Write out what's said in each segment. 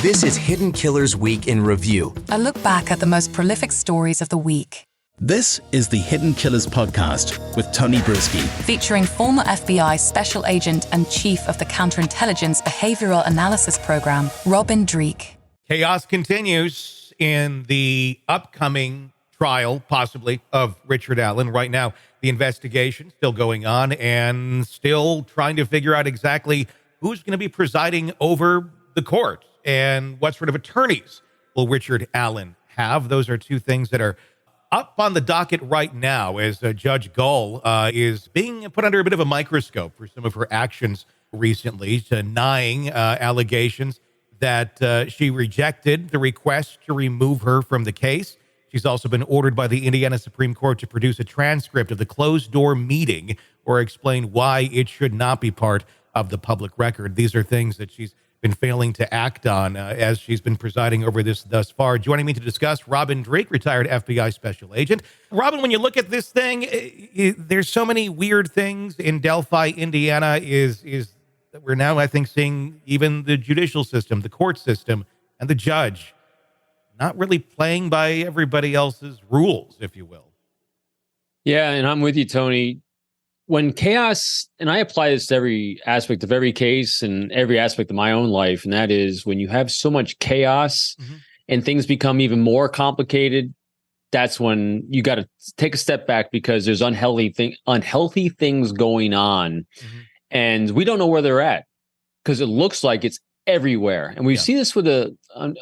This is Hidden Killers Week in Review. A look back at the most prolific stories of the week. This is the Hidden Killers podcast with Tony Brueski. Featuring former FBI Special Agent and Chief of the Counterintelligence Behavioral Analysis Program, Robin Dreeke. Chaos continues in the upcoming trial, possibly, of Richard Allen. Right now, the investigation still going on and still trying to figure out exactly who's going to be presiding over the court and what sort of attorneys will Richard Allen have. Those are two things that are up on the docket right now as Judge Gull is being put under a bit of a microscope for some of her actions recently, denying allegations that she rejected the request to remove her from the case. She's also been ordered by the Indiana Supreme Court to produce a transcript of the closed-door meeting or explain why it should not be part of the public record. These are things that she's been failing to act on as she's been presiding over this thus far. Joining me to discuss, Robin Dreeke, retired FBI special agent. Robin, when you look at this thing, there's so many weird things in Delphi, Indiana, is we're now, I think, seeing even the judicial system, the court system, and the judge not really playing by everybody else's rules, if you will. Yeah, and I'm with you, Tony. When chaos, and I apply this to every aspect of every case and every aspect of my own life, and that is when you have so much chaos and things become even more complicated, that's when you got to take a step back because there's unhealthy things going on. And we don't know where they're at because it looks like it's everywhere. And we've seen this with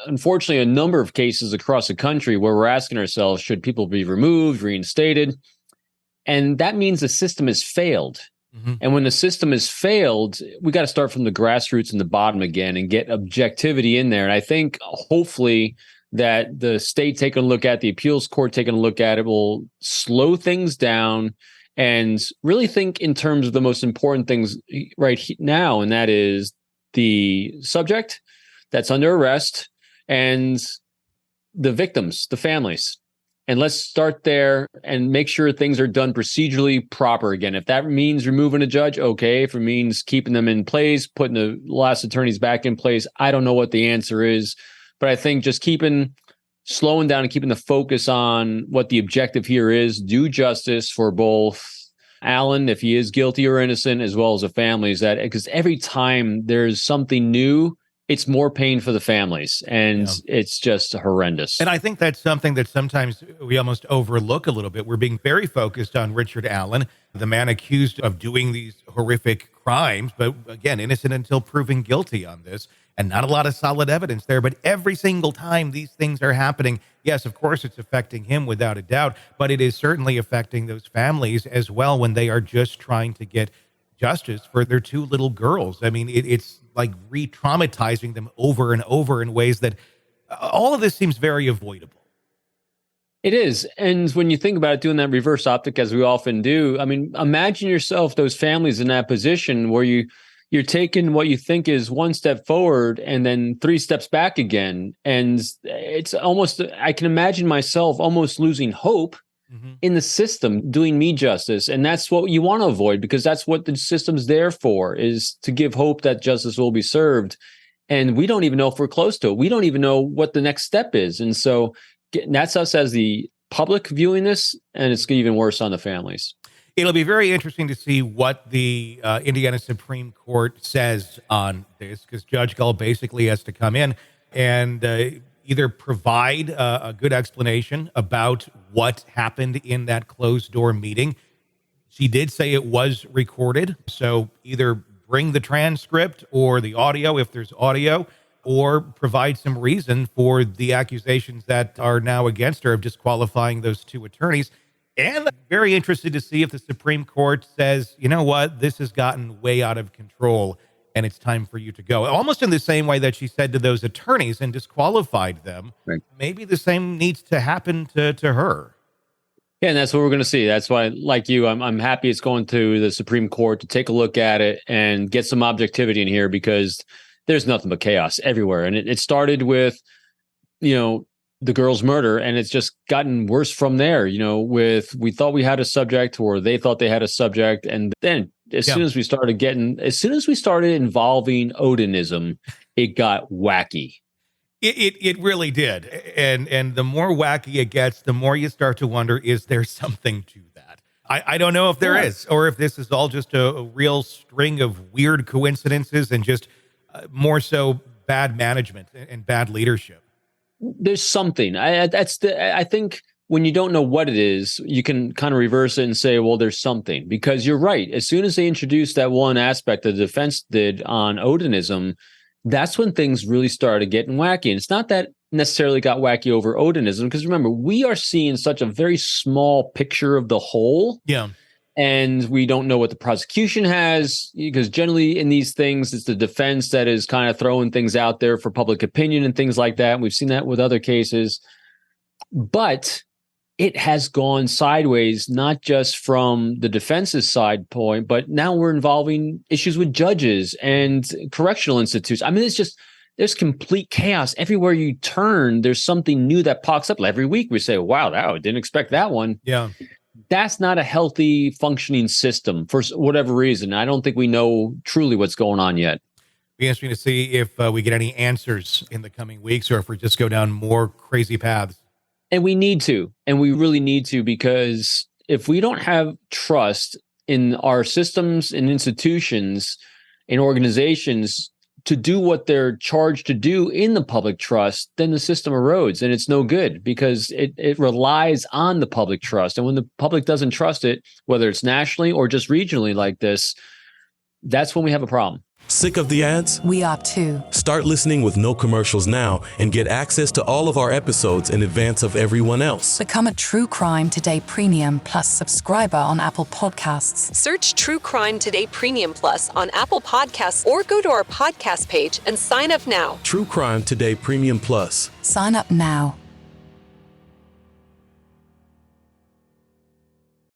unfortunately, a number of cases across the country where we're asking ourselves, should people be removed, reinstated? And that means the system has failed. And when the system has failed, we got to start from the grassroots and the bottom again and get objectivity in there. And I think hopefully that the state taking a look at, the appeals court taking a look at it will slow things down and really think in terms of the most important things right now. And that is the subject that's under arrest and the victims, the families. And let's start there and make sure things are done procedurally proper again. If that means removing a judge, okay. If it means keeping them in place, putting the last attorneys back in place, I don't know what the answer is. But I think just slowing down and keeping the focus on what the objective here is, do justice for both Allen, if he is guilty or innocent, as well as the families. That because every time there's something new, it's more pain for the families, and it's just horrendous. And I think that's something that sometimes we almost overlook a little bit. We're being very focused on Richard Allen, the man accused of doing these horrific crimes, but again, innocent until proven guilty on this, and not a lot of solid evidence there. But every single time these things are happening, yes, of course, it's affecting him without a doubt, but it is certainly affecting those families as well when they are just trying to get justice for their two little girls. I mean, it's like re-traumatizing them over and over in ways that all of this seems very avoidable. It is. And when you think about it, doing that reverse optic, as we often do, I mean, imagine yourself, those families in that position where you're taking what you think is one step forward and then 3 steps back again. And it's almost, I can imagine myself almost losing hope in the system doing me justice. And that's what you want to avoid, because that's what the system's there for, is to give hope that justice will be served. And we don't even know if we're close to it. We don't even know what the next step is. And so that's us as the public viewing this, and it's even worse on the families. It'll be very interesting to see what the Indiana Supreme Court says on this, because Judge Gull basically has to come in and either provide a good explanation about what happened in that closed-door meeting. She did say it was recorded, so either bring the transcript or the audio, if there's audio, or provide some reason for the accusations that are now against her of disqualifying those two attorneys. And I'm very interested to see if the Supreme Court says, you know what, this has gotten way out of control and it's time for you to go. Almost in the same way that she said to those attorneys and disqualified them. Right. Maybe the same needs to happen to her. Yeah, and that's what we're going to see. That's why, like you, I'm happy it's going to the Supreme Court to take a look at it and get some objectivity in here, because there's nothing but chaos everywhere. And it started with, the girl's murder, and it's just gotten worse from there, we thought we had a subject, or they thought they had a subject. And then as soon as we started involving Odinism, it got wacky. It really did. And the more wacky it gets, the more you start to wonder, is there something to that? I don't know if there is, or if this is all just a real string of weird coincidences and just more so bad management and bad leadership. There's something. I think when you don't know what it is, you can kind of reverse it and say, well, there's something. Because you're right. As soon as they introduced that one aspect that the defense did on Odinism, that's when things really started getting wacky. And it's not that necessarily got wacky over Odinism, because remember, we are seeing such a very small picture of the whole. Yeah. And we don't know what the prosecution has, because generally in these things, it's the defense that is kind of throwing things out there for public opinion and things like that. And we've seen that with other cases. But it has gone sideways, not just from the defense's side point, but now we're involving issues with judges and correctional institutes. I mean, there's complete chaos. Everywhere you turn, there's something new that pops up. Every week we say, wow, I didn't expect that one. Yeah. That's not a healthy functioning system for whatever reason. I don't think we know truly what's going on yet. Be interesting to see if we get any answers in the coming weeks, or if we just go down more crazy paths. And we need to, and we really need to, because if we don't have trust in our systems and institutions and organizations to do what they're charged to do in the public trust, then the system erodes, and it's no good, because it relies on the public trust. And when the public doesn't trust it, whether it's nationally or just regionally like this, that's when we have a problem. Sick of the ads? We are too. Start listening with no commercials now and get access to all of our episodes in advance of everyone else. Become a True Crime Today Premium Plus subscriber on Apple Podcasts. Search True Crime Today Premium Plus on Apple Podcasts, or go to our podcast page and sign up now. True Crime Today Premium Plus. Sign up now.